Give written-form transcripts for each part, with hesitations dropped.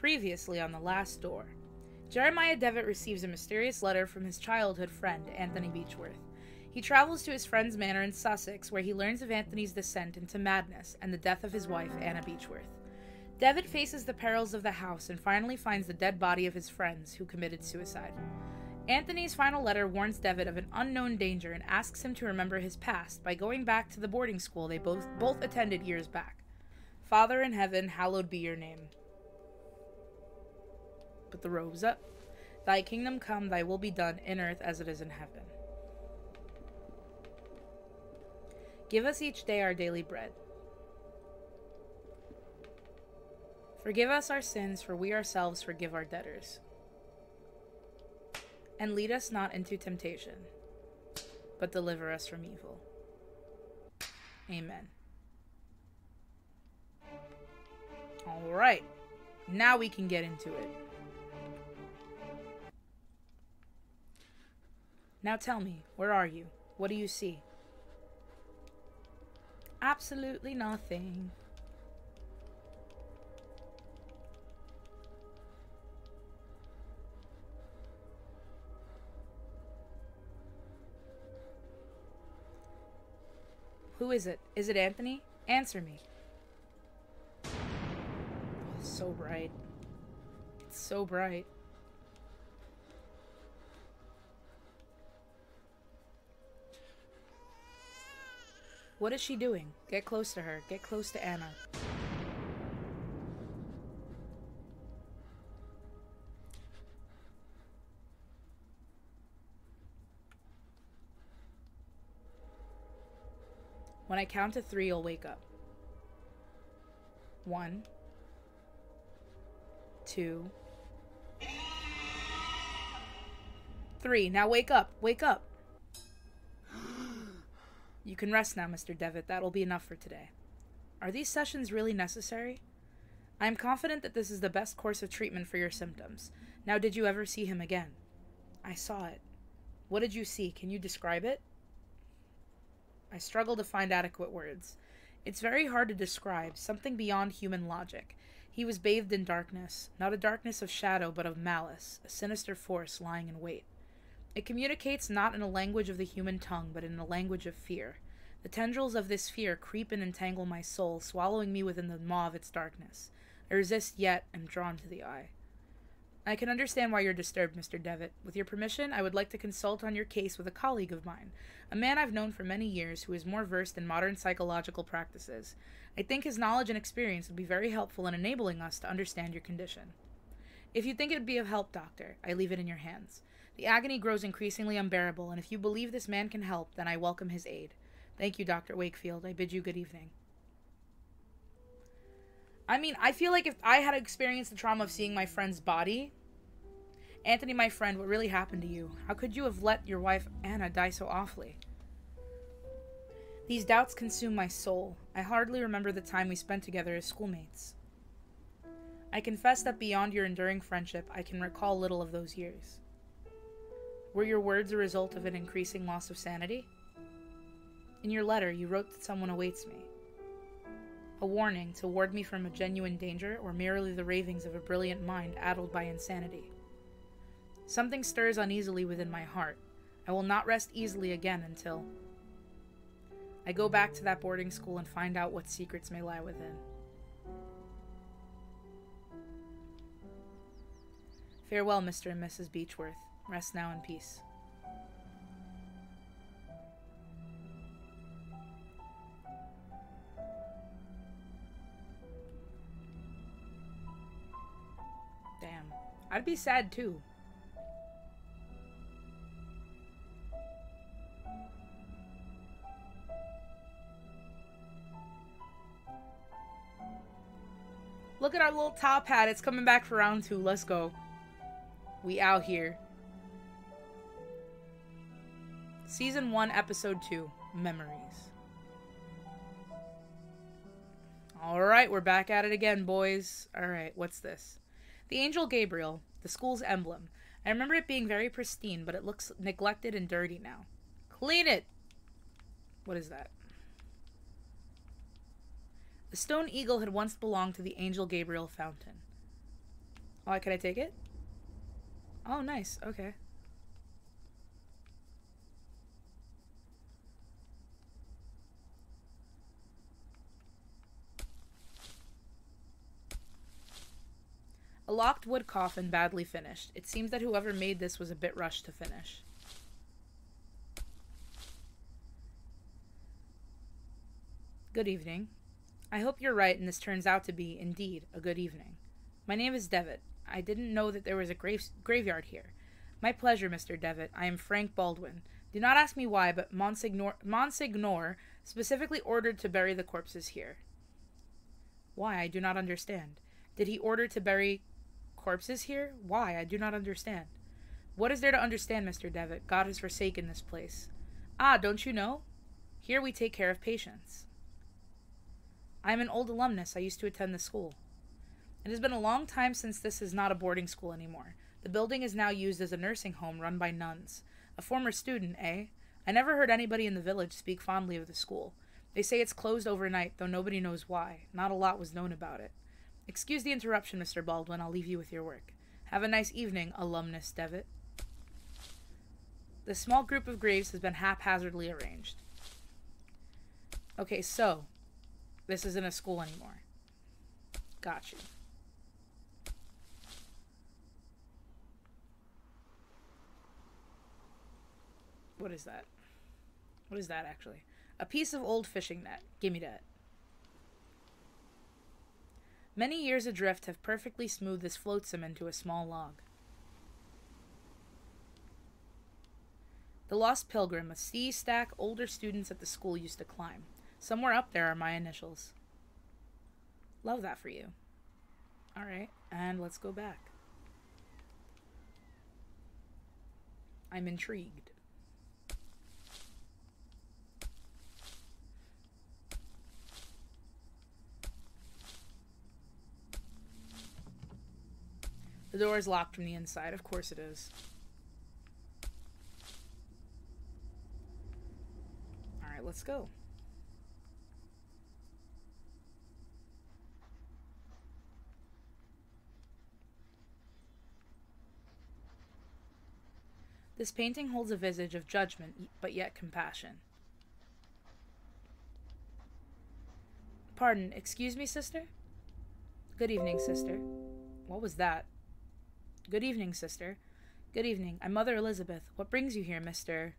Previously on the last door. Jeremiah Devitt receives a mysterious letter from his childhood friend, Anthony Beechworth. He travels to his friend's manor in Sussex, where he learns of Anthony's descent into madness and the death of his wife, Anna Beechworth. Devitt faces the perils of the house and finally finds the dead body of his friends who committed suicide. Anthony's final letter warns Devitt of an unknown danger and asks him to remember his past by going back to the boarding school they both attended years back. Father in heaven, hallowed be your name. Put the robes up. Thy kingdom come, thy will be done, in earth as it is in heaven. Give us each day our daily bread. Forgive us our sins, for we ourselves forgive our debtors. And lead us not into temptation, but deliver us from evil. Amen. Alright, now we can get into it. Now tell me, where are you? What do you see? Absolutely nothing. Who is it? Is it Anthony? Answer me. Oh, it's so bright. It's so bright. What is she doing? Get close to her. Get close to Anna. When I count to 3, you'll wake up. 1, 2, 3. Now wake up. Wake up. You can rest now, Mr. Devitt. That'll be enough for today. Are these sessions really necessary? I am confident that this is the best course of treatment for your symptoms. Now, did you ever see him again? I saw it. What did you see? Can you describe it? I struggle to find adequate words. It's very hard to describe, something beyond human logic. He was bathed in darkness, not a darkness of shadow, but of malice, a sinister force lying in wait. It communicates not in a language of the human tongue, but in a language of fear. The tendrils of this fear creep and entangle my soul, swallowing me within the maw of its darkness. I resist, yet am drawn to the eye. I can understand why you're disturbed, Mr. Devitt. With your permission, I would like to consult on your case with a colleague of mine, a man I've known for many years who is more versed in modern psychological practices. I think his knowledge and experience would be very helpful in enabling us to understand your condition. If you think it would be of help, Doctor, I leave it in your hands. The agony grows increasingly unbearable, and if you believe this man can help, then I welcome his aid. Thank you, Dr. Wakefield. I bid you good evening. I mean, I feel like if I had experienced the trauma of seeing my friend's body... Anthony, my friend, what really happened to you? How could you have let your wife, Anna, die so awfully? These doubts consume my soul. I hardly remember the time we spent together as schoolmates. I confess that beyond your enduring friendship, I can recall little of those years. Were your words a result of an increasing loss of sanity? In your letter, you wrote that someone awaits me. A warning to ward me from a genuine danger, or merely the ravings of a brilliant mind addled by insanity. Something stirs uneasily within my heart. I will not rest easily again until I go back to that boarding school and find out what secrets may lie within. Farewell, Mr. and Mrs. Beechworth. Rest now in peace. Damn. I'd be sad too. Look at our little top hat. It's coming back for round 2. Let's go. We out here. Season 1, Episode 2, Memories. Alright, we're back at it again, boys. Alright, what's this? The Angel Gabriel, the school's emblem. I remember it being very pristine, but it looks neglected and dirty now. Clean it! What is that? The stone eagle had once belonged to the Angel Gabriel fountain. Oh, can I take it? Oh, nice. Okay. A locked wood coffin, badly finished. It seems that whoever made this was a bit rushed to finish. Good evening. I hope you're right and this turns out to be, indeed, a good evening. My name is Devitt. I didn't know that there was a graveyard here. My pleasure, Mr. Devitt. I am Frank Baldwin. Do not ask me why, but Monsignor specifically ordered to bury the corpses here. Why? I do not understand. Did he order to bury corpses here? Why? I do not understand. What is there to understand, Mr. Devitt? God has forsaken this place. Ah, don't you know? Here we take care of patients. I am an old alumnus. I used to attend the school. It has been a long time since this is not a boarding school anymore. The building is now used as a nursing home run by nuns. A former student, eh? I never heard anybody in the village speak fondly of the school. They say it's closed overnight, though nobody knows why. Not a lot was known about it. Excuse the interruption, Mr. Baldwin. I'll leave you with your work. Have a nice evening, alumnus Devitt. The small group of graves has been haphazardly arranged. Okay, so this isn't a school anymore. Got you. What is that? What is that, actually? A piece of old fishing net. Give me that. Many years adrift have perfectly smoothed this flotsam into a small log. The Lost Pilgrim, a sea stack older students at the school used to climb. Somewhere up there are my initials. Love that for you. Alright, and let's go back. I'm intrigued. The door is locked from the inside. Of course it is. Alright, let's go. This painting holds a visage of judgment, but yet compassion. Pardon, excuse me, sister? Good evening, sister. What was that? Good evening, sister. Good evening. I'm Mother Elizabeth. What brings you here, Mr.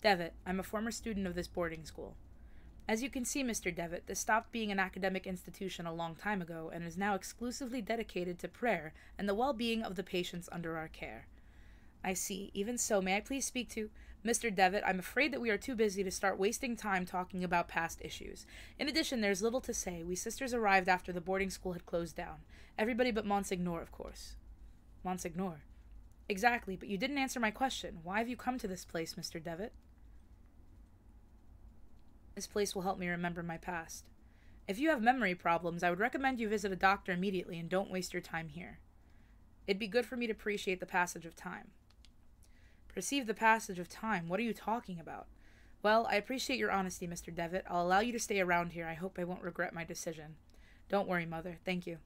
Devitt? I'm a former student of this boarding school. As you can see, Mr. Devitt, this stopped being an academic institution a long time ago and is now exclusively dedicated to prayer and the well-being of the patients under our care. I see. Even so, may I please speak to Mr. Devitt? I'm afraid that we are too busy to start wasting time talking about past issues. In addition, there's little to say. We sisters arrived after the boarding school had closed down. Everybody but Monsignor, of course. Monsignor. Exactly, but you didn't answer my question. Why have you come to this place, Mr. Devitt? This place will help me remember my past. If you have memory problems, I would recommend you visit a doctor immediately and don't waste your time here. It'd be good for me to appreciate the passage of time. Perceive the passage of time? What are you talking about? Well, I appreciate your honesty, Mr. Devitt. I'll allow you to stay around here. I hope I won't regret my decision. Don't worry, Mother. Thank you.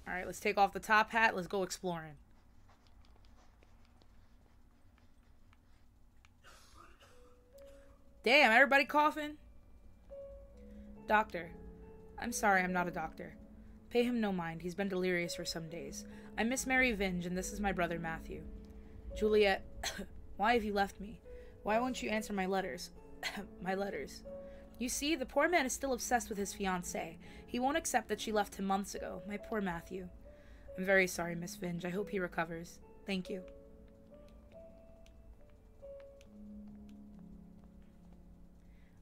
Alright, let's take off the top hat. Let's go exploring. Damn, everybody coughing? Doctor. I'm sorry, I'm not a doctor. Pay him no mind. He's been delirious for some days. I'm Miss Mary Vinge, and this is my brother Matthew. Juliet, why have you left me? Why won't you answer my letters? My letters. You see, the poor man is still obsessed with his fiancée. He won't accept that she left him months ago. My poor Matthew. I'm very sorry, Miss Vinge. I hope he recovers. Thank you.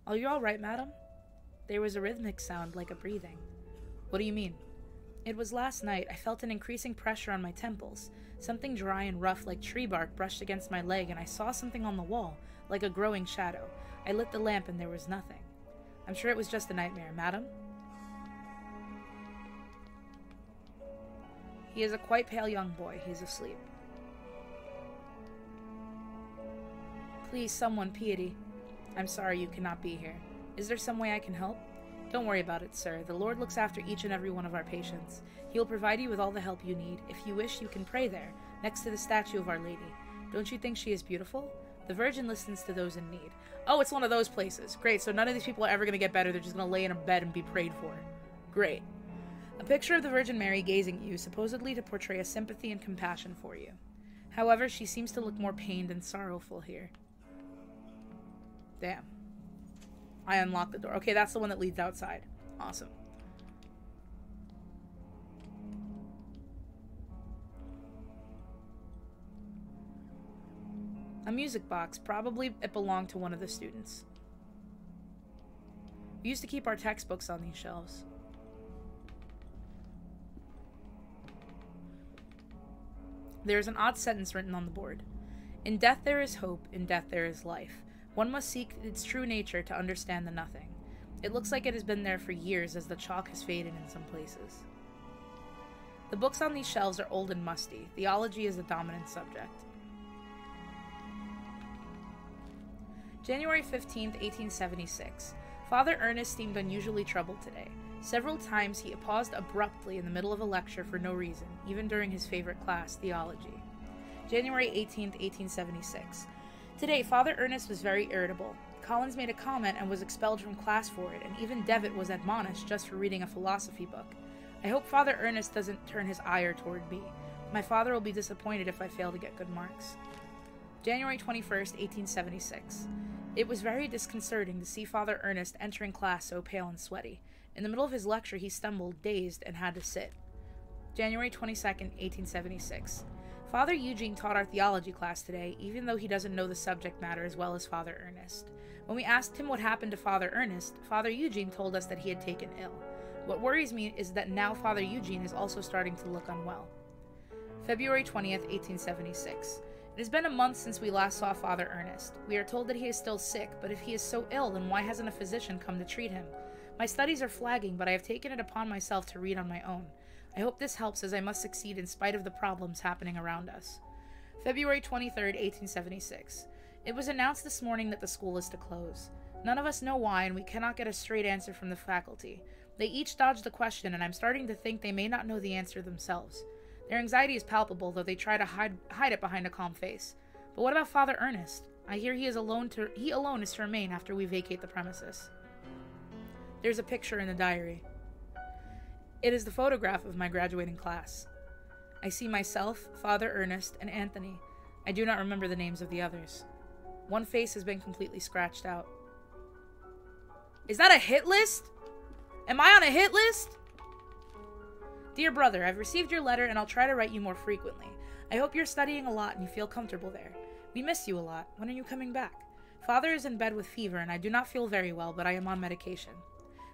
Are you all right, madam? There was a rhythmic sound like a breathing. What do you mean? It was last night. I felt an increasing pressure on my temples. Something dry and rough like tree bark brushed against my leg, and I saw something on the wall, like a growing shadow. I lit the lamp, and there was nothing. I'm sure it was just a nightmare, madam. He is a quite pale young boy. He's asleep. Please, someone, piety. I'm sorry you cannot be here. Is there some way I can help? Don't worry about it, sir. The Lord looks after each and every one of our patients. He will provide you with all the help you need. If you wish, you can pray there, next to the statue of Our Lady. Don't you think she is beautiful? The Virgin listens to those in need. Oh, it's one of those places. Great, so none of these people are ever going to get better. They're just going to lay in a bed and be prayed for. Great. A picture of the Virgin Mary gazing at you, supposedly to portray a sympathy and compassion for you. However, she seems to look more pained and sorrowful here. Damn. I unlocked the door. Okay, that's the one that leads outside. Awesome. A music box. Probably it belonged to one of the students. We used to keep our textbooks on these shelves. There is an odd sentence written on the board. In death there is hope, in death there is life. One must seek its true nature to understand the nothing. It looks like it has been there for years as the chalk has faded in some places. The books on these shelves are old and musty. Theology is the dominant subject. January 15th, 1876. Father Ernest seemed unusually troubled today. Several times he paused abruptly in the middle of a lecture for no reason, even during his favorite class, theology. January 18th, 1876. Today, Father Ernest was very irritable. Collins made a comment and was expelled from class for it, and even Devitt was admonished just for reading a philosophy book. I hope Father Ernest doesn't turn his ire toward me. My father will be disappointed if I fail to get good marks. January 21st, 1876. It was very disconcerting to see Father Ernest entering class so pale and sweaty. In the middle of his lecture, he stumbled, dazed, and had to sit. January 22nd, 1876. Father Eugene taught our theology class today, even though he doesn't know the subject matter as well as Father Ernest. When we asked him what happened to Father Ernest, Father Eugene told us that he had taken ill. What worries me is that now Father Eugene is also starting to look unwell. February 20th, 1876. It has been a month since we last saw Father Ernest. We are told that he is still sick, but if he is so ill, then why hasn't a physician come to treat him? My studies are flagging, but I have taken it upon myself to read on my own. I hope this helps, as I must succeed in spite of the problems happening around us. February 23rd, 1876. It was announced this morning that the school is to close. None of us know why, and we cannot get a straight answer from the faculty. They each dodged the question, and I'm starting to think they may not know the answer themselves. Their anxiety is palpable, though they try to hide it behind a calm face. But what about Father Ernest? I hear he alone is to remain after we vacate the premises. There's a picture in the diary. It is the photograph of my graduating class. I see myself, Father Ernest, and Anthony. I do not remember the names of the others. One face has been completely scratched out. Is that a hit list? Am I on a hit list? Dear brother, I've received your letter and I'll try to write you more frequently. I hope you're studying a lot and you feel comfortable there. We miss you a lot. When are you coming back? Father is in bed with fever and I do not feel very well, but I am on medication.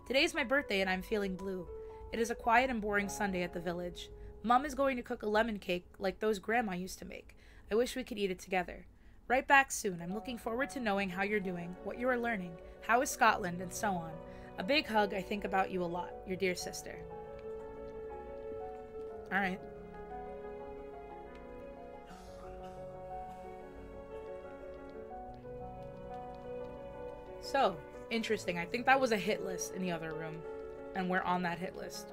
Today is my birthday and I'm feeling blue. It is a quiet and boring Sunday at the village. Mom is going to cook a lemon cake like those Grandma used to make. I wish we could eat it together. Write back soon. I'm looking forward to knowing how you're doing, what you are learning, how is Scotland, and so on. A big hug. I think about you a lot. Your dear sister. Alright. So, interesting. I think that was a hit list in the other room. And we're on that hit list.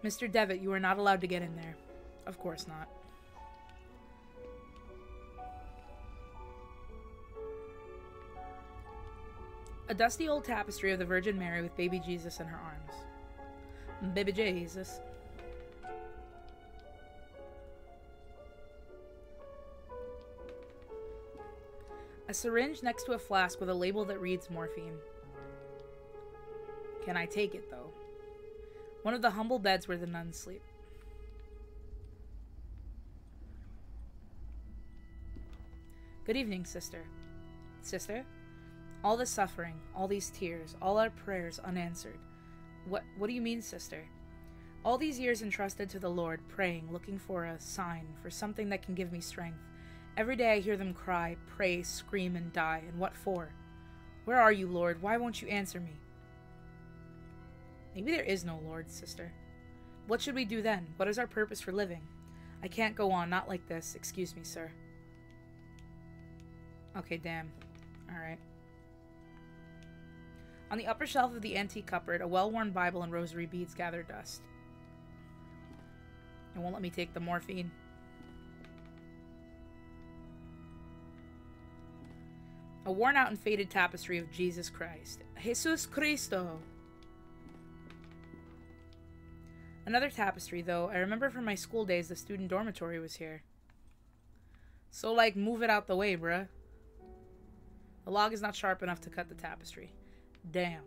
Mr. Devitt, you are not allowed to get in there. Of course not. A dusty old tapestry of the Virgin Mary with baby Jesus in her arms. Baby Jesus. A syringe next to a flask with a label that reads morphine. Can I take it, though? One of the humble beds where the nuns sleep. Good evening, sister. Sister? All this suffering, all these tears, all our prayers unanswered. What do you mean, sister? All these years entrusted to the Lord, praying, looking for a sign, for something that can give me strength. Every day I hear them cry, pray, scream, and die, and what for? Where are you, Lord? Why won't you answer me? Maybe there is no Lord, sister. What should we do then? What is our purpose for living? I can't go on, not like this. Excuse me, sir. Okay, damn. Alright. On the upper shelf of the antique cupboard, a well-worn Bible and rosary beads gather dust. It won't let me take the morphine. A worn-out and faded tapestry of Jesus Christ. Jesus Cristo! Another tapestry, though. I remember from my school days the student dormitory was here. So, like, move it out the way, bruh. The log is not sharp enough to cut the tapestry. Damn.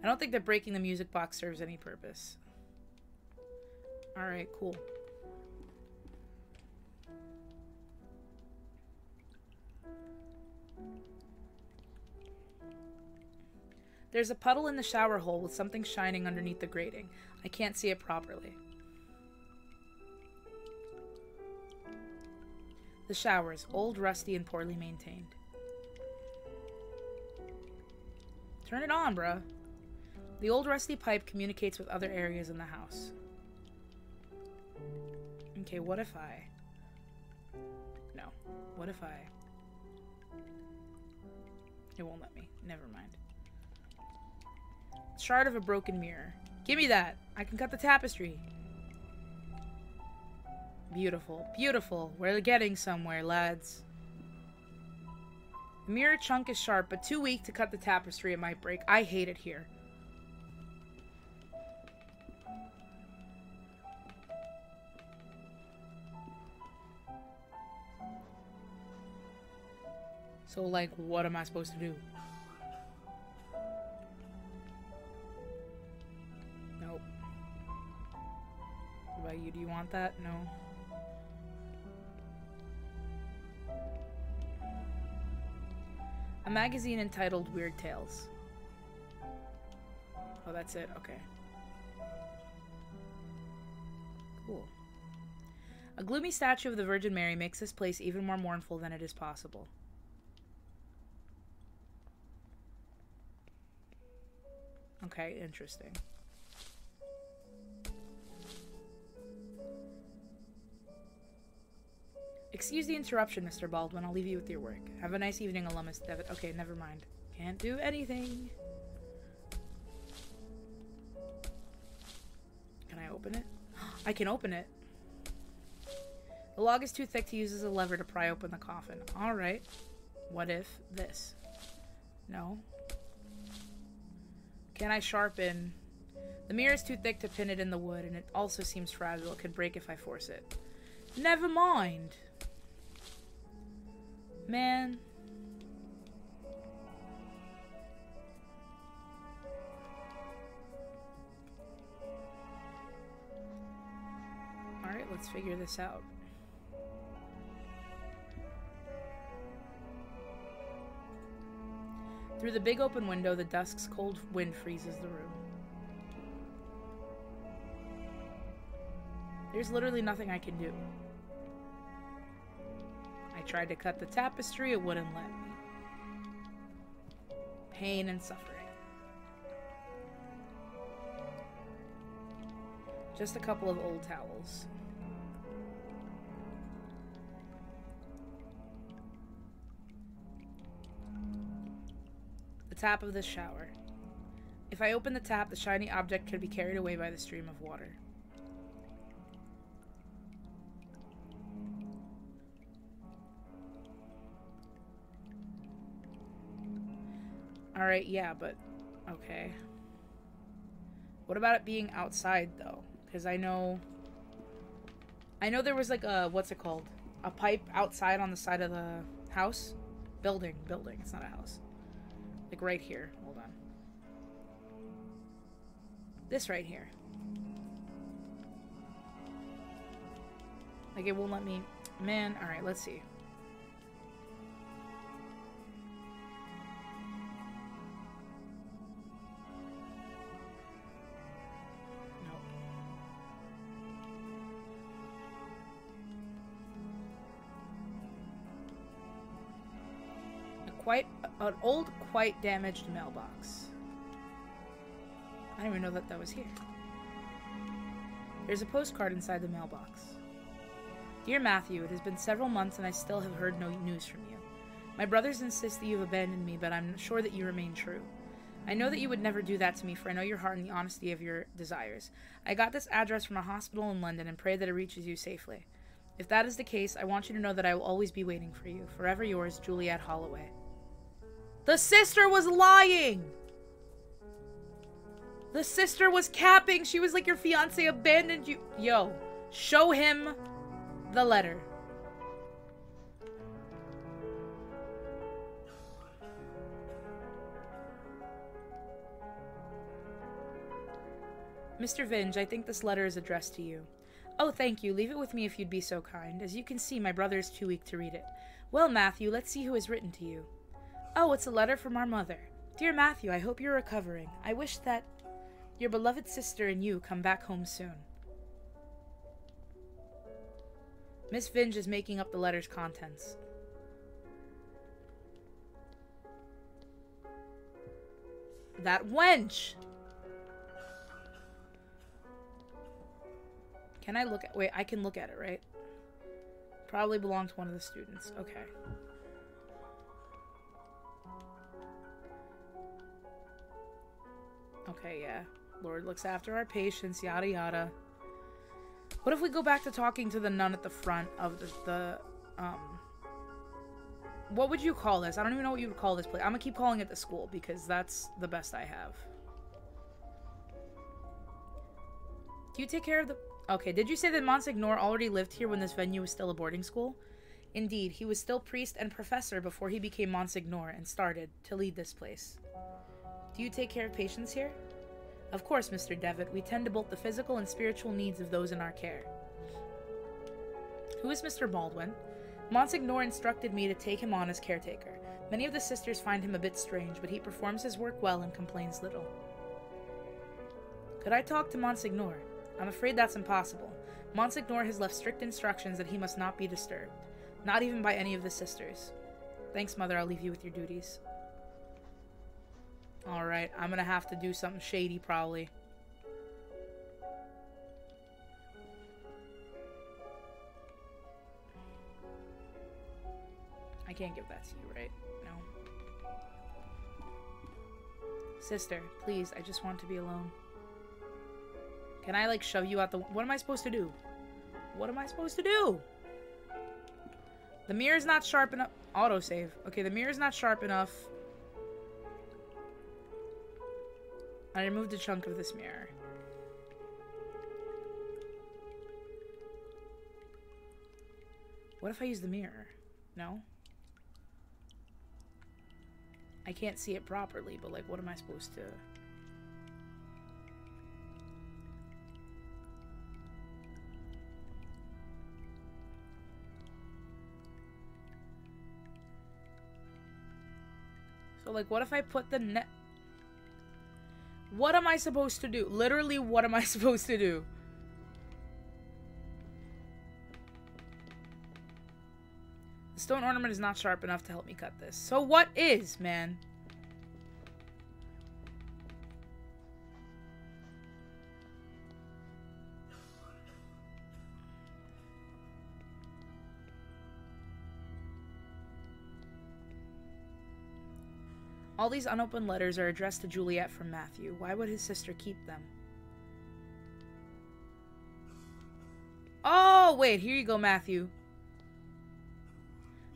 I don't think that breaking the music box serves any purpose. Alright, cool. There's a puddle in the shower hole with something shining underneath the grating. I can't see it properly. The showers, old, rusty, and poorly maintained. Turn it on, bruh. The old rusty pipe communicates with other areas in the house. Okay, what if I... No. What if I... It won't let me. Never mind. Shard of a broken mirror. Give me that! I can cut the tapestry. Beautiful. Beautiful. We're getting somewhere, lads. The mirror chunk is sharp, but too weak to cut the tapestry. It might break. I hate it here. So, like, what am I supposed to do? Nope. What about you? Do you want that? No. A magazine entitled Weird Tales. Oh, that's it? Okay. Cool. A gloomy statue of the Virgin Mary makes this place even more mournful than it is possible. Okay, interesting. Excuse the interruption, Mr. Baldwin. I'll leave you with your work. Have a nice evening, alumnus Devitt. Okay, never mind. Can't do anything. Can I open it? I can open it. The log is too thick to use as a lever to pry open the coffin. Alright. What if this? No. Can I sharpen? The mirror is too thick to pin it in the wood, and it also seems fragile. It could break if I force it. Never mind. Man. Alright, let's figure this out. Through the big open window, the dusk's cold wind freezes the room. There's literally nothing I can do. I tried to cut the tapestry, it wouldn't let me. Pain and suffering. Just a couple of old towels. The tap of the shower. If I open the tap, the shiny object could be carried away by the stream of water. Alright, yeah, but... okay. What about it being outside, though? Because I know there was, like, a... what's it called? A pipe outside on the side of the house? Building. It's not a house. Like, right here. Hold on. This right here. Like, it won't let me... Man, alright, let's see. An old, quite damaged mailbox. I didn't even know that that was here. There's a postcard inside the mailbox. Dear Matthew, it has been several months and I still have heard no news from you. My brothers insist that you have abandoned me, but I'm sure that you remain true. I know that you would never do that to me, for I know your heart and the honesty of your desires. I got this address from a hospital in London and pray that it reaches you safely. If that is the case, I want you to know that I will always be waiting for you. Forever yours, Juliet Holloway. The sister was lying! The sister was capping! She was like, your fiancé abandoned you. Yo, show him the letter. Mr. Vinge, I think this letter is addressed to you. Oh, thank you. Leave it with me if you'd be so kind. As you can see, my brother is too weak to read it. Well, Matthew, let's see who has written to you. Oh, it's a letter from our mother. Dear Matthew, I hope you're recovering. I wish that your beloved sister and you come back home soon. Miss Vinge is making up the letter's contents. That wench! Can I look at... Wait, I can look at it, right? Probably belonged to one of the students. Okay. Okay, yeah. Lord looks after our patients, yada yada. What if we go back to talking to the nun at the front of the what would you call this? I don't even know what you would call this place. I'm gonna keep calling it the school because that's the best I have. Do you take care of the... Okay, did you say that Monsignor already lived here when this venue was still a boarding school? Indeed, he was still priest and professor before he became Monsignor and started to lead this place. Do you take care of patients here? Of course, Mr. Devitt. We tend to both the physical and spiritual needs of those in our care. Who is Mr. Baldwin? Monsignor instructed me to take him on as caretaker. Many of the sisters find him a bit strange, but he performs his work well and complains little. Could I talk to Monsignor? I'm afraid that's impossible. Monsignor has left strict instructions that he must not be disturbed. Not even by any of the sisters. Thanks, Mother. I'll leave you with your duties. Alright, I'm gonna have to do something shady, probably. I can't give that to you, right? No. Sister, please, I just want to be alone. Can I, like, shove you out the... What am I supposed to do? What am I supposed to do? The mirror's not sharp enough... Autosave. Okay, the mirror's not sharp enough. I removed a chunk of this mirror. What if I use the mirror? No? I can't see it properly, but, like, what am I supposed to... So, like, what if I put the net... What am I supposed to do? Literally, what am I supposed to do? The stone ornament is not sharp enough to help me cut this. So what is, man? All these unopened letters are addressed to Juliet from Matthew. Why would his sister keep them? Oh, wait, here you go, Matthew.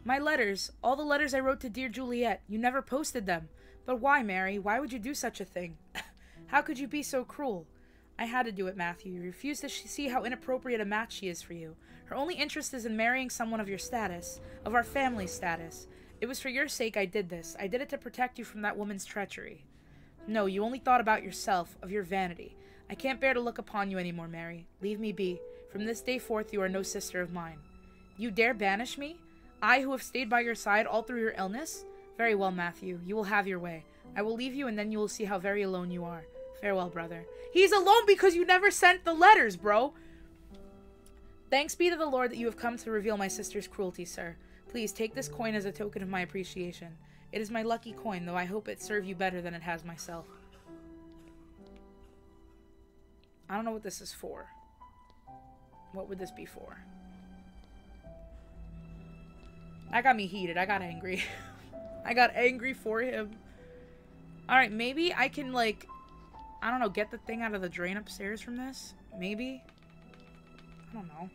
My letters. All the letters I wrote to dear Juliet. You never posted them. But why, Mary? Why would you do such a thing? How could you be so cruel? I had to do it, Matthew. You refused to see how inappropriate a match she is for you. Her only interest is in marrying someone of your status, of our family status. It was for your sake I did this. I did it to protect you from that woman's treachery. No, you only thought about yourself, of your vanity. I can't bear to look upon you anymore, Mary. Leave me be. From this day forth you are no sister of mine. You dare banish me? I who have stayed by your side all through your illness? Very well, Matthew. You will have your way. I will leave you and then you will see how very alone you are. Farewell, brother. He's alone because you never sent the letters, bro! Thanks be to the Lord that you have come to reveal my sister's cruelty, sir. Please, take this coin as a token of my appreciation. It is my lucky coin, though I hope it serve you better than it has myself. I don't know what this is for. What would this be for? That got me heated. I got angry. I got angry for him. Alright, maybe I can, like, I don't know, get the thing out of the drain upstairs from this? Maybe? I don't know.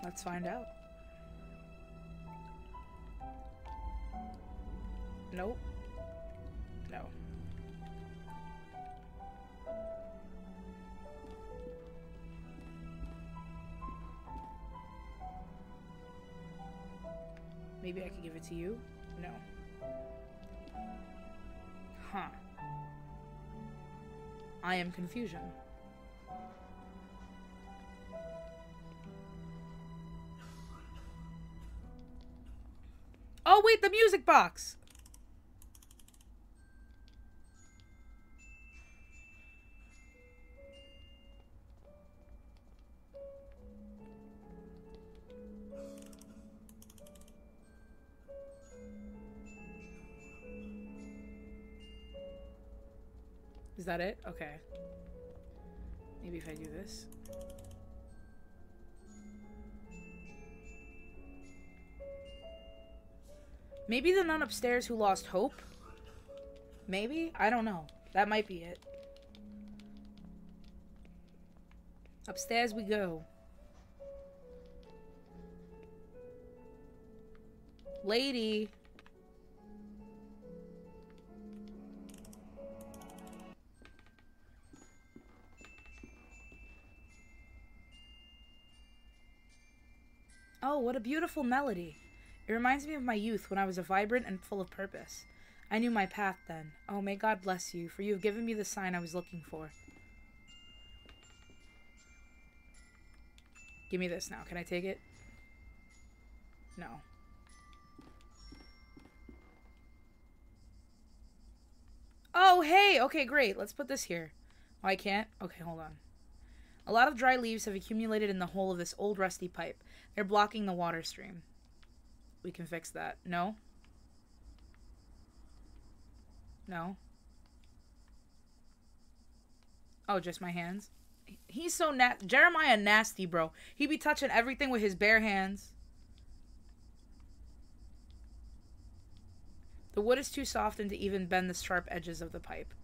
Let's find out. Nope. No. Maybe I could give it to you? No. Huh. I am confusion. Oh wait, the music box! Is that it? Okay. Maybe if I do this. Maybe the nun upstairs who lost hope? Maybe? I don't know. That might be it. Upstairs we go. Lady. Oh, what a beautiful melody. It reminds me of my youth when I was vibrant and full of purpose. I knew my path then. Oh, may God bless you, for you have given me the sign I was looking for. Give me this now. Can I take it? No. Oh, hey! Okay, great. Let's put this here. Oh, I can't? Okay, hold on. A lot of dry leaves have accumulated in the hole of this old rusty pipe. They're blocking the water stream. We can fix that. No? No? Oh, just my hands? He's so Jeremiah nasty, bro. He be touching everything with his bare hands. The wood is too softened to even bend the sharp edges of the pipe.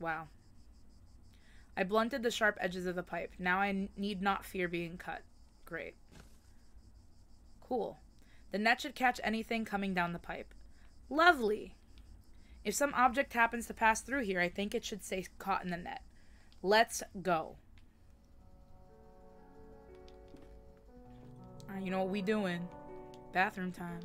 Wow. I blunted the sharp edges of the pipe. Now I need not fear being cut. Great. Cool. The net should catch anything coming down the pipe. Lovely. If some object happens to pass through here, I think it should stay caught in the net. Let's go. Alright, you know what we doing? Bathroom time.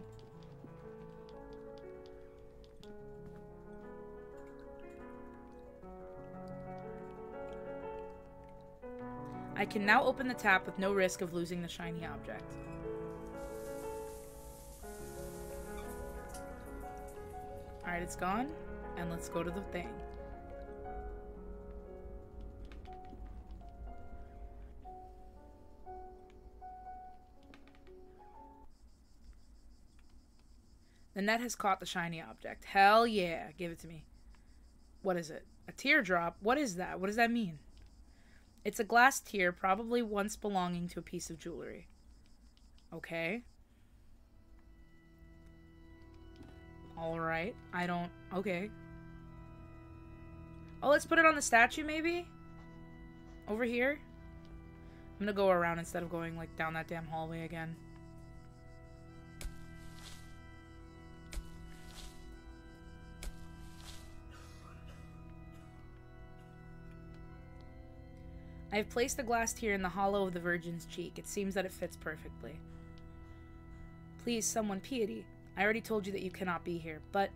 I can now open the tap with no risk of losing the shiny object. Alright, it's gone. And let's go to the thing. The net has caught the shiny object. Hell yeah. Give it to me. What is it? A teardrop? What is that? What does that mean? It's a glass tear, probably once belonging to a piece of jewelry. Okay. Alright. I don't... Okay. Oh, let's put it on the statue, maybe? Over here? I'm gonna go around instead of going, like, down that damn hallway again. I have placed the glass tear in the hollow of the Virgin's cheek. It seems that it fits perfectly. Please, someone, piety. I already told you that you cannot be here, but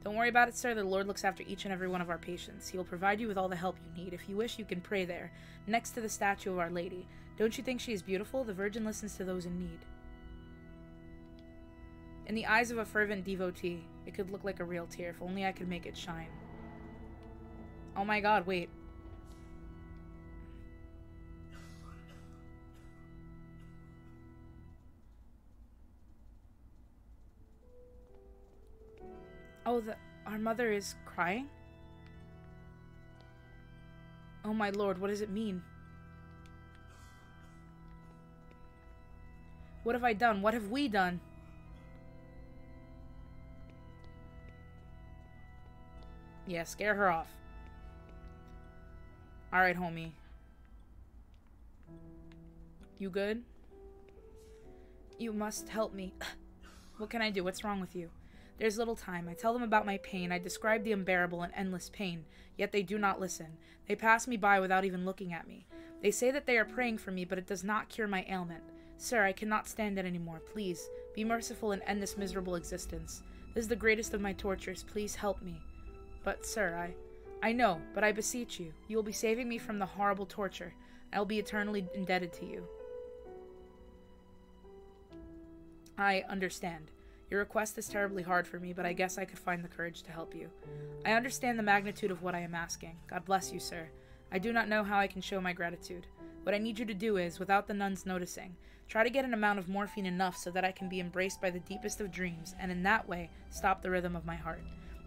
don't worry about it, sir. The Lord looks after each and every one of our patients. He will provide you with all the help you need. If you wish, you can pray there, next to the statue of Our Lady. Don't you think she is beautiful? The Virgin listens to those in need. In the eyes of a fervent devotee, it could look like a real tear. If only I could make it shine. Oh my god, wait. Oh, Our mother is crying? Oh my lord, what does it mean? What have I done? What have we done? Yeah, scare her off. Alright, homie. You good? You must help me. What can I do? What's wrong with you? There's little time. I tell them about my pain. I describe the unbearable and endless pain. Yet they do not listen. They pass me by without even looking at me. They say that they are praying for me, but it does not cure my ailment. Sir, I cannot stand it anymore. Please, be merciful and end this miserable existence. This is the greatest of my tortures. Please help me. But, sir, I know, but I beseech you. You will be saving me from the horrible torture. I will be eternally indebted to you. I understand. Your request is terribly hard for me, but I guess I could find the courage to help you. I understand the magnitude of what I am asking. God bless you, sir. I do not know how I can show my gratitude. What I need you to do is, without the nuns noticing, try to get an amount of morphine enough so that I can be embraced by the deepest of dreams, and in that way, stop the rhythm of my heart.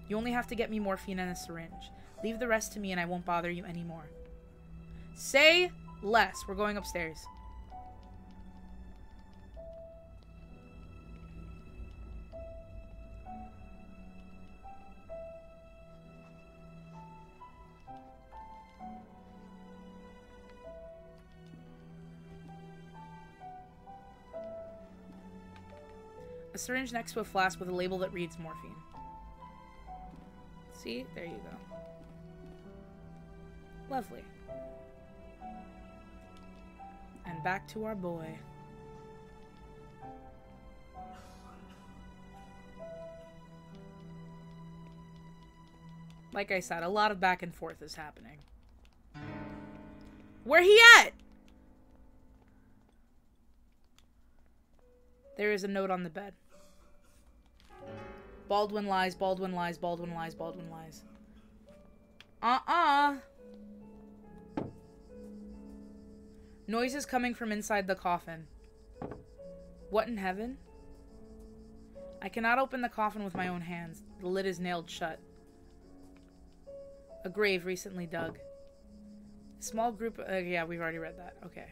You only have to get me morphine and a syringe. Leave the rest to me and I won't bother you anymore. Say less. We're going upstairs. A syringe next to a flask with a label that reads morphine. See? There you go. Lovely. And back to our boy. Like I said, a lot of back and forth is happening. Where he at? There is a note on the bed. Baldwin lies, Baldwin lies, Baldwin lies, Baldwin lies. Noises coming from inside the coffin. What in heaven? I cannot open the coffin with my own hands. The lid is nailed shut. A grave recently dug. A small group... yeah, we've already read that. Okay.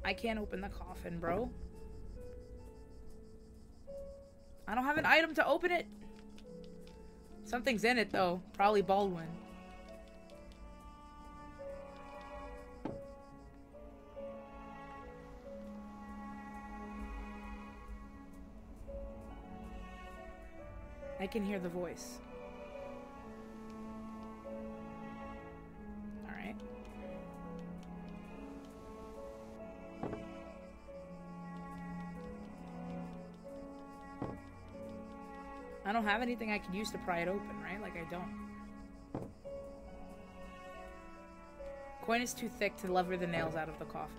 I can't open the coffin, bro. I don't have an item to open it. Something's in it, though. Probably Baldwin. I can hear the voice. Alright. I don't have anything I could use to pry it open, right? Like, I don't. Coin is too thick to lever the nails out of the coffin.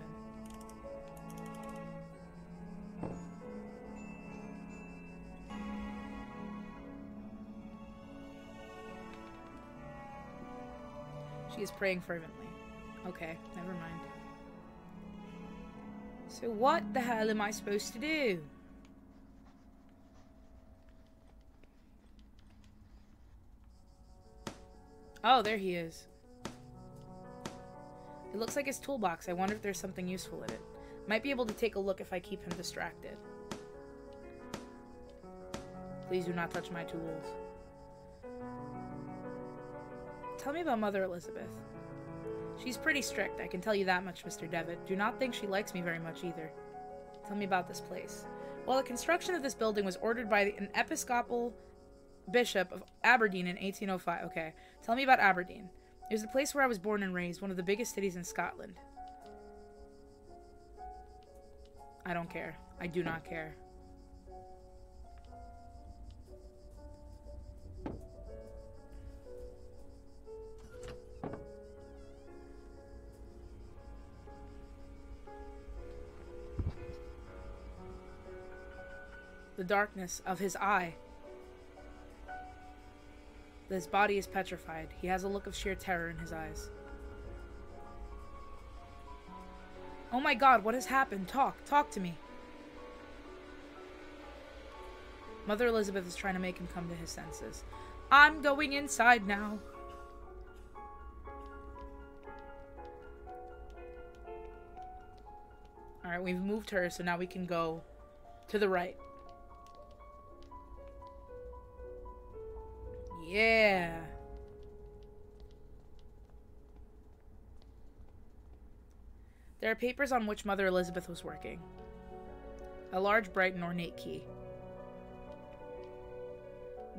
She is praying fervently. Okay, never mind. So what the hell am I supposed to do? Oh, there he is. It looks like his toolbox. I wonder if there's something useful in it. Might be able to take a look if I keep him distracted. Please do not touch my tools. Tell me about Mother Elizabeth. She's pretty strict, I can tell you that much, Mr. Devitt. Do not think she likes me very much either. Tell me about this place. Well, the construction of this building was ordered by an Episcopal Bishop of Aberdeen in 1805. Okay, tell me about Aberdeen. It was the place where I was born and raised, one of the biggest cities in Scotland. I don't care. I do not care. The darkness of his eye. His body is petrified. He has a look of sheer terror in his eyes. Oh my god, what has happened? Talk to me. Mother Elizabeth is trying to make him come to his senses. I'm going inside now. Alright, we've moved her, so now we can go to the right. Yeah. There are papers on which Mother Elizabeth was working. A large, bright, and ornate key.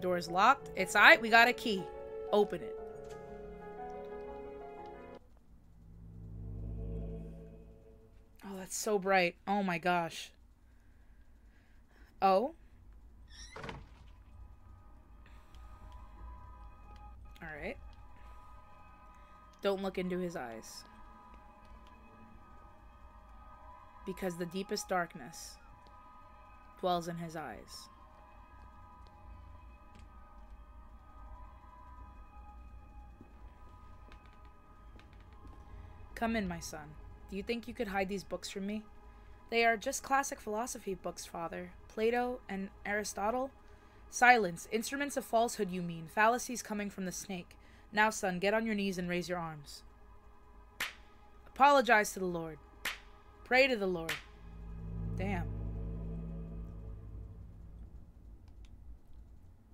Door is locked. It's alright, we got a key. Open it. Oh, that's so bright. Oh my gosh. Oh. Alright. Don't look into his eyes. Because the deepest darkness dwells in his eyes. Come in, my son. Do you think you could hide these books from me? They are just classic philosophy books, Father. Plato and Aristotle? Silence. Instruments of falsehood, you mean. Fallacies coming from the snake. Now, son, get on your knees and raise your arms. Apologize to the Lord. Pray to the Lord. Damn.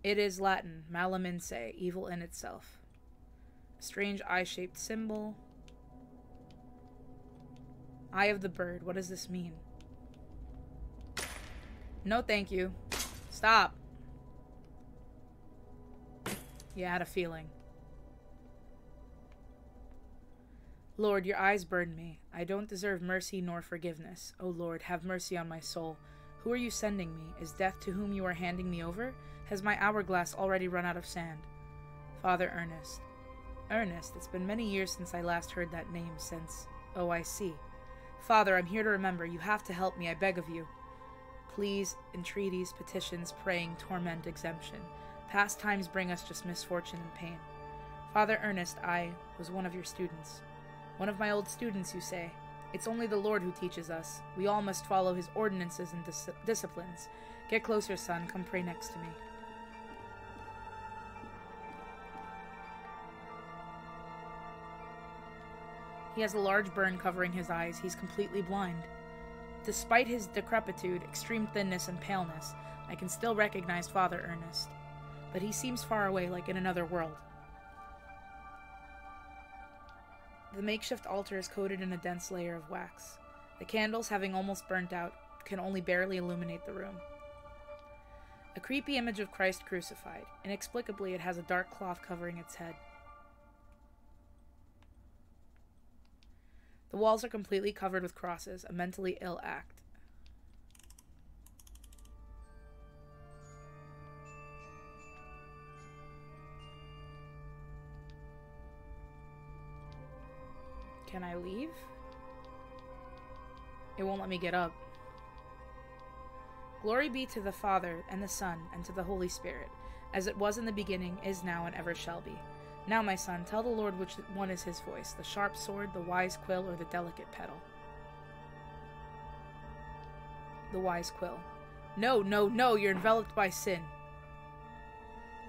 It is Latin. Malum in se. Evil in itself. A strange eye-shaped symbol. Eye of the bird. What does this mean? No, thank you. Stop. Yeah, I had a feeling. Lord, your eyes burn me. I don't deserve mercy nor forgiveness. O Lord, have mercy on my soul. Who are you sending me? Is death to whom you are handing me over? Has my hourglass already run out of sand? Father Ernest. Ernest, it's been many years since I last heard that name, since... Oh, I see. Father, I'm here to remember. You have to help me, I beg of you. Pleas, entreaties, petitions, praying, torment, exemption. Past times bring us just misfortune and pain. Father Ernest, I was one of your students. One of my old students, you say. It's only the Lord who teaches us. We all must follow his ordinances and disciplines. Get closer, son. Come pray next to me. He has a large burn covering his eyes. He's completely blind. Despite his decrepitude, extreme thinness, and paleness, I can still recognize Father Ernest. But he seems far away, like in another world. The makeshift altar is coated in a dense layer of wax. The candles, having almost burnt out, can only barely illuminate the room. A creepy image of Christ crucified. Inexplicably, it has a dark cloth covering its head. The walls are completely covered with crosses, a mentally ill act. Can I leave? It won't let me get up. Glory be to the Father, and the Son, and to the Holy Spirit, as it was in the beginning, is now, and ever shall be. Now, my son, tell the Lord which one is his voice, the sharp sword, the wise quill, or the delicate petal. The wise quill. No, no, no, you're enveloped by sin.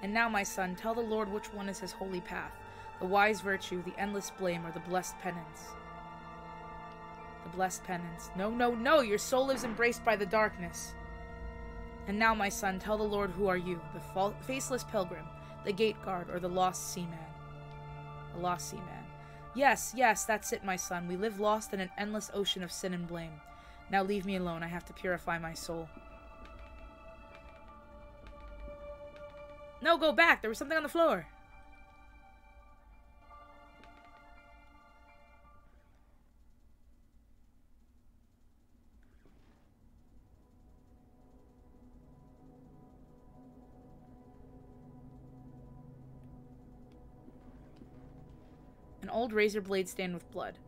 And now, my son, tell the Lord which one is his holy path, the wise virtue, the endless blame, or the blessed penance. The blessed penance. No, no, no, your soul is embraced by the darkness. And now, my son, tell the Lord who are you, the faceless pilgrim, the gate guard, or the lost seaman. The lost seaman. Yes, yes, that's it, my son. We live lost in an endless ocean of sin and blame. Now leave me alone. I have to purify my soul. No, go back. There was something on the floor. An old razor blade stained with blood.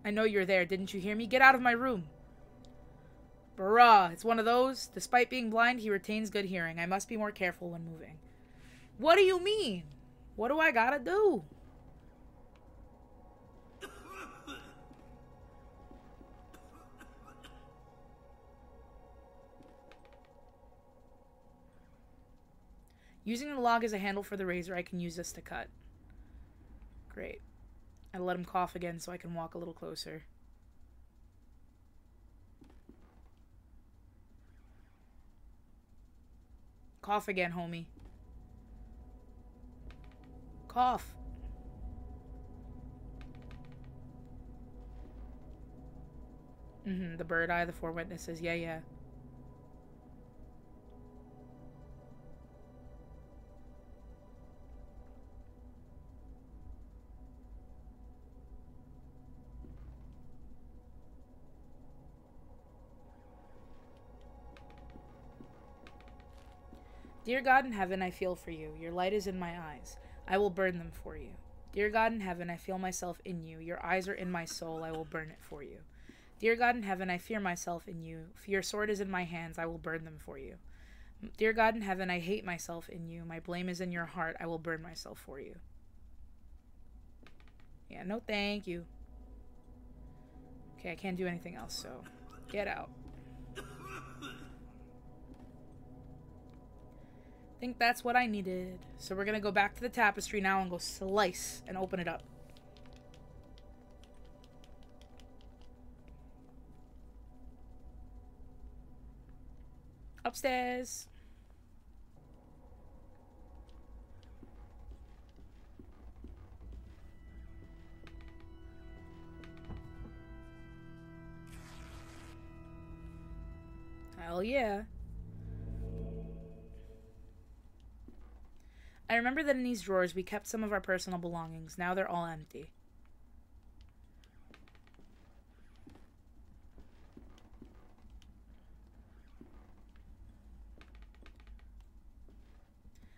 I know you're there. Didn't you hear me? Get out of my room. Bruh, it's one of those. Despite being blind, he retains good hearing. I must be more careful when moving. What do you mean? What do I gotta do? Using the log as a handle for the razor, I can use this to cut. Great. I'll let him cough again so I can walk a little closer. Cough again, homie. Cough. The bird eye, the 4 witnesses. Yeah, yeah. Dear God in heaven, I feel for you. Your light is in my eyes. I will burn them for you. Dear God in heaven, I feel myself in you. Your eyes are in my soul. I will burn it for you. Dear God in heaven, I fear myself in you. For your sword is in my hands. I will burn them for you. Dear God in heaven, I hate myself in you. My blame is in your heart. I will burn myself for you. Yeah, no thank you. Okay, I can't do anything else, so get out. Think that's what I needed. So we're gonna go back to the tapestry now and go slice and open it up. Upstairs. Hell yeah. I remember that in these drawers we kept some of our personal belongings. Now they're all empty.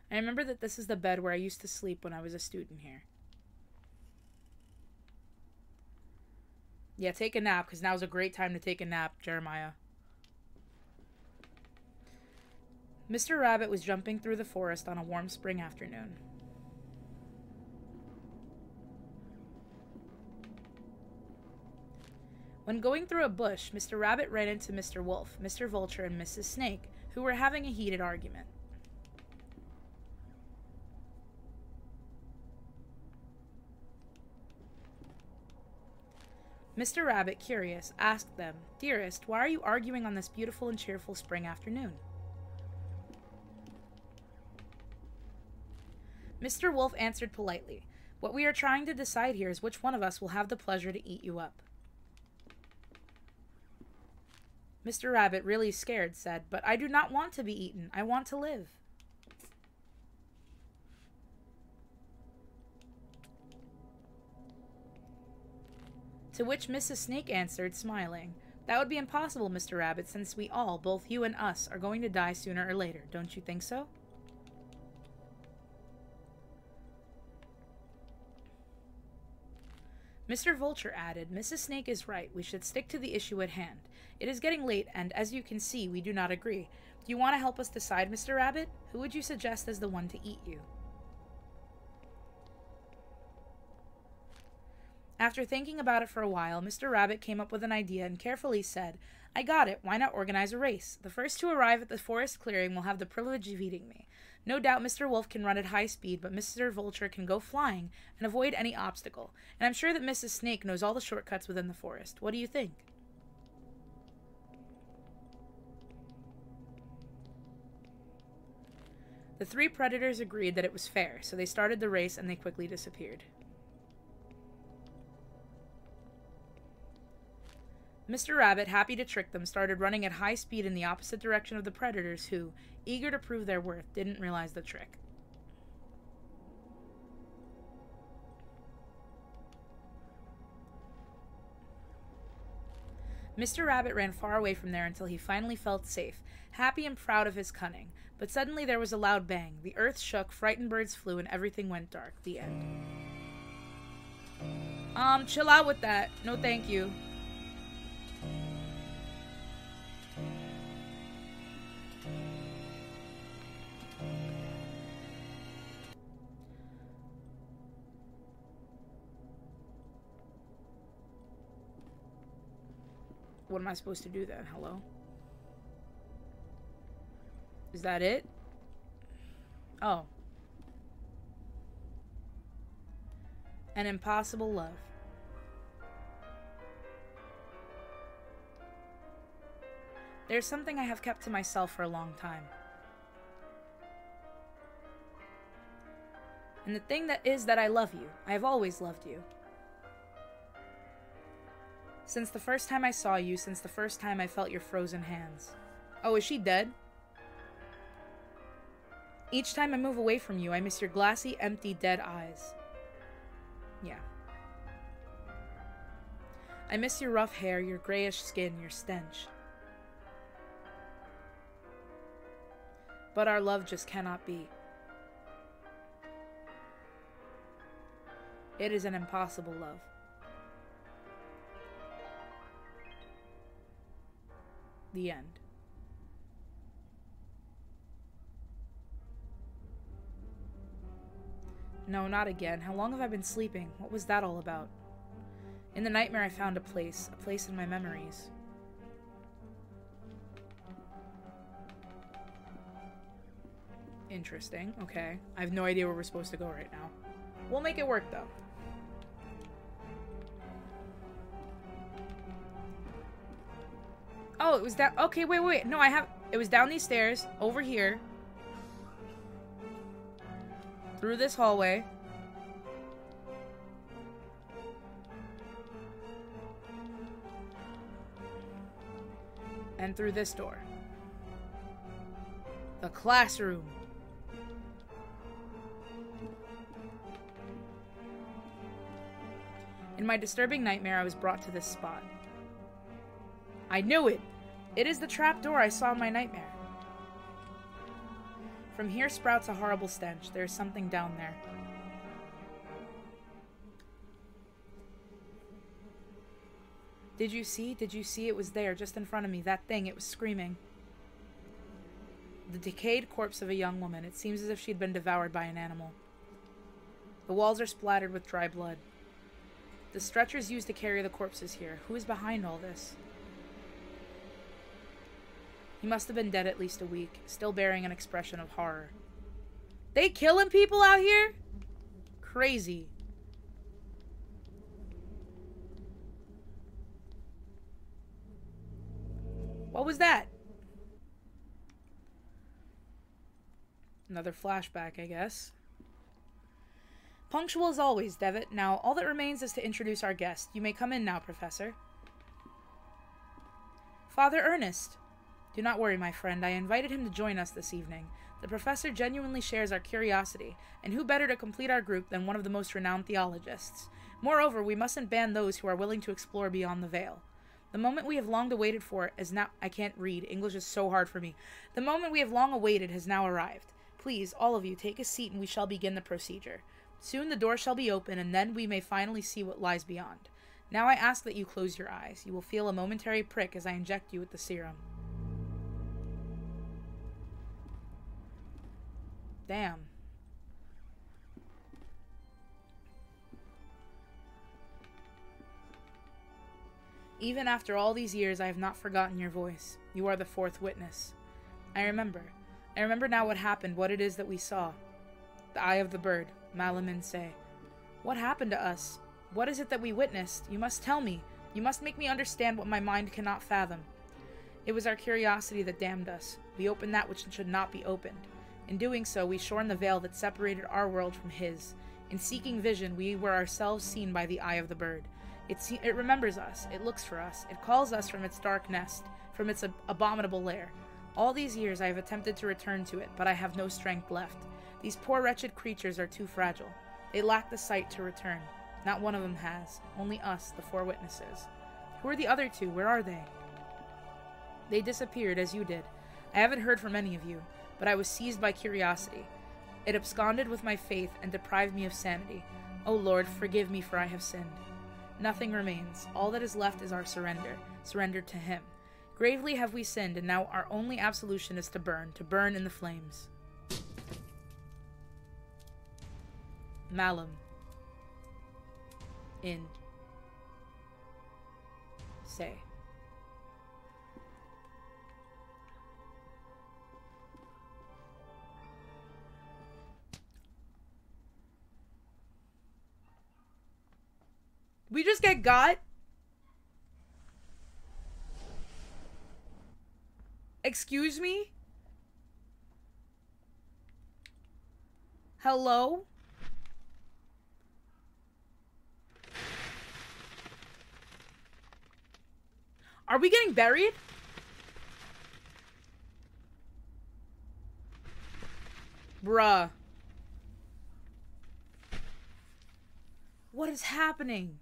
I remember that this is the bed where I used to sleep when I was a student here. Yeah, take a nap, because now's a great time to take a nap, Jeremiah. Mr. Rabbit was jumping through the forest on a warm spring afternoon. When going through a bush, Mr. Rabbit ran into Mr. Wolf, Mr. Vulture, and Mrs. Snake, who were having a heated argument. Mr. Rabbit, curious, asked them, "Dearest, why are you arguing on this beautiful and cheerful spring afternoon?" Mr. Wolf answered politely, "What we are trying to decide here is which one of us will have the pleasure to eat you up." Mr. Rabbit, really scared, said, "But I do not want to be eaten. I want to live." To which Mrs. Snake answered, smiling, "That would be impossible, Mr. Rabbit, since we all, both you and us, are going to die sooner or later. Don't you think so?" Mr. Vulture added, "Mrs. Snake is right. We should stick to the issue at hand. It is getting late, and as you can see, we do not agree. Do you want to help us decide, Mr. Rabbit? Who would you suggest as the one to eat you?" After thinking about it for a while, Mr. Rabbit came up with an idea and carefully said, "I got it. Why not organize a race? The first to arrive at the forest clearing will have the privilege of eating me. No doubt Mr. Wolf can run at high speed, but Mr. Vulture can go flying and avoid any obstacle. And I'm sure that Mrs. Snake knows all the shortcuts within the forest. What do you think?" The 3 predators agreed that it was fair, so they started the race and they quickly disappeared. Mr. Rabbit, happy to trick them, started running at high speed in the opposite direction of the predators who, eager to prove their worth, didn't realize the trick. Mr. Rabbit ran far away from there until he finally felt safe, happy and proud of his cunning. But suddenly there was a loud bang. The earth shook, frightened birds flew, and everything went dark. The end. Chill out with that. No thank you. What am I supposed to do then? Hello? Is that it? Oh. An impossible love. There's something I have kept to myself for a long time. And the thing that is that I love you. I have always loved you. Since the first time I saw you, since the first time I felt your frozen hands. Oh, is she dead? Each time I move away from you, I miss your glassy, empty, dead eyes. Yeah. I miss your rough hair, your grayish skin, your stench. But our love just cannot be. It is an impossible love. The end. No, not again. How long have I been sleeping? What was that all about? In the nightmare I found a place in my memories. Interesting. Okay. I have no idea where we're supposed to go right now. We'll make it work, though. Oh, it was down... Okay, wait. No, it was down these stairs, over here. Through this hallway. And through this door. The classroom. In my disturbing nightmare, I was brought to this spot. I knew it! It is the trapdoor I saw in my nightmare. From here sprouts a horrible stench. There is something down there. Did you see? Did you see? It was there, just in front of me. That thing, it was screaming. The decayed corpse of a young woman. It seems as if she'd been devoured by an animal. The walls are splattered with dry blood. The stretchers used to carry the corpses here. Who is behind all this? He must have been dead at least a week, still bearing an expression of horror. They killing people out here? Crazy. What was that? Another flashback, I guess. Punctual as always, Devitt. Now, all that remains is to introduce our guest. You may come in now, Professor. Father Ernest. Do not worry, my friend. I invited him to join us this evening. The professor genuinely shares our curiosity, and who better to complete our group than one of the most renowned theologists? Moreover, we mustn't ban those who are willing to explore beyond the veil. The moment we have long awaited for is now— I can't read. English is so hard for me. The moment we have long awaited has now arrived. Please, all of you, take a seat and we shall begin the procedure. Soon the door shall be open, and then we may finally see what lies beyond. Now I ask that you close your eyes. You will feel a momentary prick as I inject you with the serum. Damn. Even after all these years, I have not forgotten your voice. You are the fourth witness. I remember. I remember now what happened, what it is that we saw. The eye of the bird, Malamin say. What happened to us? What is it that we witnessed? You must tell me. You must make me understand what my mind cannot fathom. It was our curiosity that damned us. We opened that which should not be opened. In doing so, we shorn the veil that separated our world from his. In seeking vision, we were ourselves seen by the eye of the bird. It remembers us. It looks for us. It calls us from its dark nest, from its abominable lair. All these years I have attempted to return to it, but I have no strength left. These poor wretched creatures are too fragile. They lack the sight to return. Not one of them has. Only us, the four witnesses. Who are the other two? Where are they? They disappeared, as you did. I haven't heard from any of you, but I was seized by curiosity. It absconded with my faith and deprived me of sanity. O Lord, forgive me, for I have sinned. Nothing remains. All that is left is our surrender to him. Gravely have we sinned, and now our only absolution is to burn in the flames. Malum. In. Say. We just get got? Excuse me? Hello? Are we getting buried? Bruh. What is happening?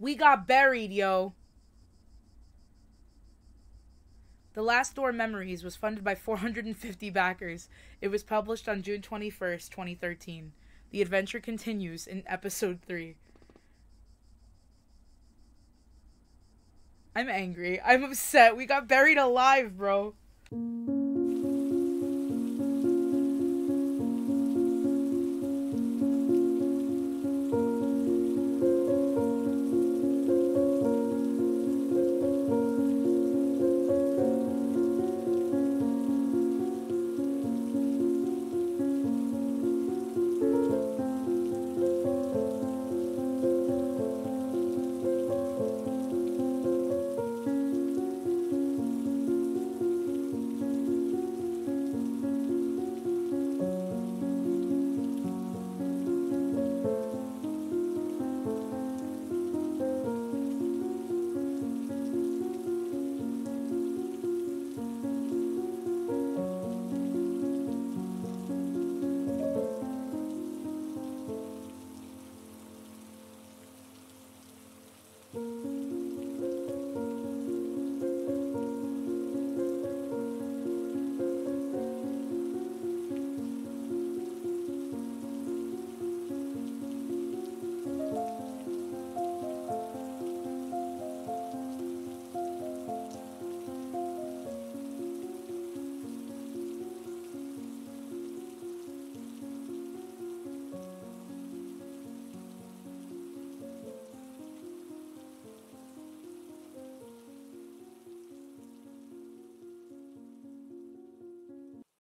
We got buried, yo. The Last Door Memories was funded by 450 backers. It was published on June 21st, 2013. The adventure continues in episode 3. I'm angry. I'm upset. We got buried alive, bro.